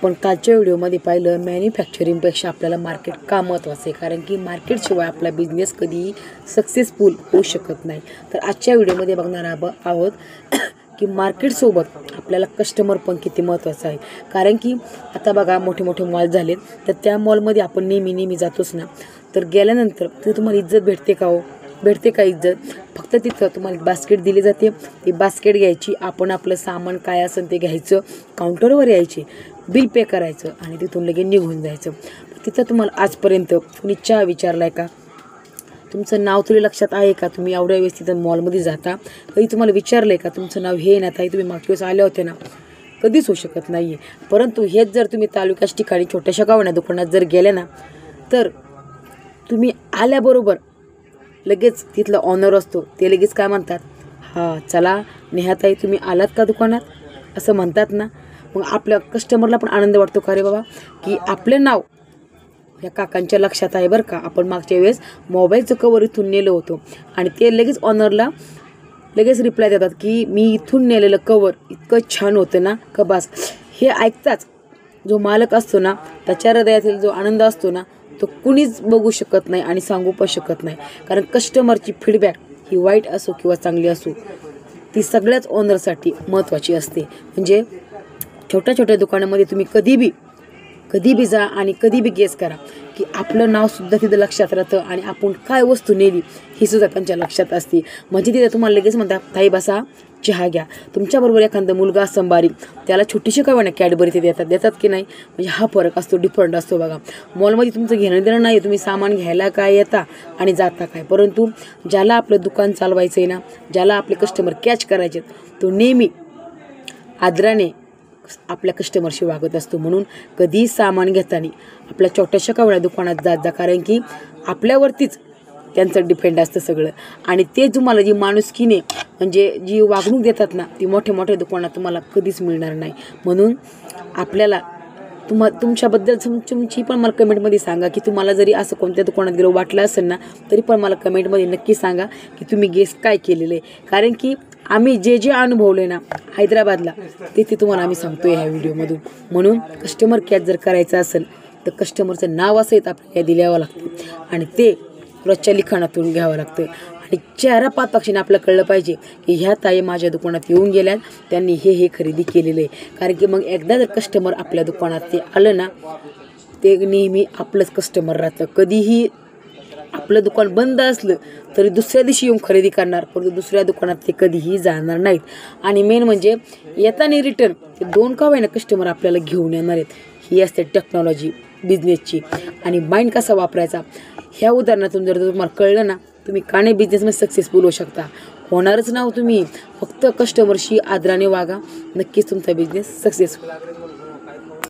आपण कालच्या व्हिडिओमध्ये पाहिलं मॅन्युफॅक्चरिंगपेक्षा आपल्याला मार्केट का महत्त्वाचं आहे, कारण की मार्केटशिवाय आपला बिझनेस कधीही सक्सेसफुल होऊ शकत नाही. तर आजच्या व्हिडिओमध्ये बघणार आहोत की मार्केटसोबत आपल्याला कस्टमर पण किती महत्त्वाचं आहे. कारण की आता बघा मोठे मोठे मॉल झालेत, तर त्या मॉलमध्ये आपण नेहमी जातोच ना, तर गेल्यानंतर तिथे तुम्हाला इज्जत भेटते का हो? भेटते का इज्जत? फक्त तिथं तुम्हाला बास्केट दिली जाते, ती बास्केट घ्यायची, आपण आपलं सामान काय असेल ते घ्यायचं, काउंटरवर यायचे, बिल पे करायचं आणि तिथून लगेच निघून जायचं. तिथं तुम्हाला आजपर्यंत कुणी चहा विचारला आहे का? तुमचं नाव तरी लक्षात आहे का? तुम्ही एवढ्या वेळेस तिथं मॉलमध्ये जाता, कधी तुम्हाला विचारलं आहे का तुमचं नाव हे ना ताई, तुम्ही मागच्या वेळेस आले होते ना? कधीच होऊ शकत नाही आहे. परंतु हेच जर तुम्ही तालुक्याच्या ठिकाणी छोट्याशा गावाच्या दुकानात जर गेले ना, तर तुम्ही आल्याबरोबर लगेच तिथलं ऑनर असतो, ते लगेच काय म्हणतात, हां चला नेहाताई तुम्ही आलात का दुकानात, असं म्हणतात ना. मग आपल्या कस्टमरला पण आनंद वाटतो का रे बाबा, की आपलं नाव या काकांच्या लक्षात आहे बरं का. आपण मागच्या वेळेस मोबाईलचं कवर इथून नेलं होतं आणि ते लगेच ऑनरला लगेच रिप्लाय देतात की मी इथून नेलेलं कवर इतकं छान होतं ना का बस. हे ऐकताच जो मालक असतो ना, त्याच्या हृदयातील जो आनंद असतो ना, तो कुणीच बघू शकत नाही आणि सांगू पण शकत नाही. कारण कस्टमरची फीडबॅक ही वाईट असो किंवा चांगली असो, ती सगळ्याच ओनरसाठी महत्त्वाची असते. म्हणजे छोट्या छोट्या दुकानामध्ये तुम्ही कधी बी जा आणि कधी बी गेस करा की आपलं नावसुद्धा तिथं लक्षात राहतं आणि आपण काय वस्तू नेली ही सुद्धा त्यांच्या लक्षात असते. म्हणजे तिथे तुम्हाला लगेच म्हणतात ताई बसा चहा घ्या. तुमच्याबरोबर एखादा मुलगा असं बारीक, त्याला छोटीशी काय म्हणा कॅडबरी ते देतात की नाही. म्हणजे हा फरक असतो, डिफरंट असतो बघा. मॉलमध्ये तुमचं घेणं देणं नाही, तुम्ही सामान घ्यायला काय येता आणि जाता काय. परंतु ज्याला आपलं दुकान चालवायचं आहे ना, ज्याला आपले कस्टमर कॅच करायचे, तो नेहमी आदराने आपल्या कस्टमरशी वागत असतो. म्हणून कधीही सामान घेताना आपल्या छोट्याशा कावळ्या दुकानात जात जा, कारण की आपल्यावरतीच त्यांचं डिपेंड असतं सगळं. आणि ते तुम्हाला जी माणुसकीने म्हणजे जी वागणूक देतात ना, ती मोठ्या मोठ्या दुकानात तुम्हाला कधीच मिळणार नाही. म्हणून आपल्याला तुमच्याबद्दल तुमची पण मला कमेंटमध्ये सांगा की तुम्हाला जरी असं कोणत्या दुकानात गेलं वाटलं असेल ना, तरी पण मला कमेंटमध्ये नक्की सांगा की तुम्ही गेस काय केलेलं आहे. कारण की आम्ही जे अनुभवले ना हैदराबादला, ते तुम्हाला आम्ही सांगतो ह्या व्हिडिओमधून. म्हणून कस्टमर कॅच जर करायचं असेल तर कस्टमरचं नाव असं आपल्याला दिल्यावं लागतं आणि ते रोजच्या लिखाणातून घ्यावं लागतं. आणि चेहरा पाहताक्षणी आपल्याला कळलं पाहिजे की ह्या ताई माझ्या दुकानात येऊन गेल्यात, त्यांनी हे खरेदी केलेलं आहे. कारण की मग एकदा जर कस्टमर आपल्या दुकानात ते आलं ना, ते नेहमी आपलंच कस्टमर राहतं. कधीही आपलं दुकान बंद असलं तरी दुसऱ्या दिवशी येऊन खरेदी करणार, परंतु दुसऱ्या दुकानात ते कधीही जाणार नाहीत. आणि मेन म्हणजे येताना रिटर्न ते 2 का होईना कस्टमर आपल्याला घेऊन येणार आहेत. ही असते टेक्नॉलॉजी बिझनेसची. आणि माइंड कसा वापरायचा ह्या उदाहरणातून जर तुम्हाला कळलं ना, तुम्ही का नाही बिझनेसमध्ये सक्सेसफुल होऊ शकता. होणारच ना तुम्ही. फक्त कस्टमरशी आदराने वागा, नक्कीच तुमचा बिझनेस सक्सेसफुल.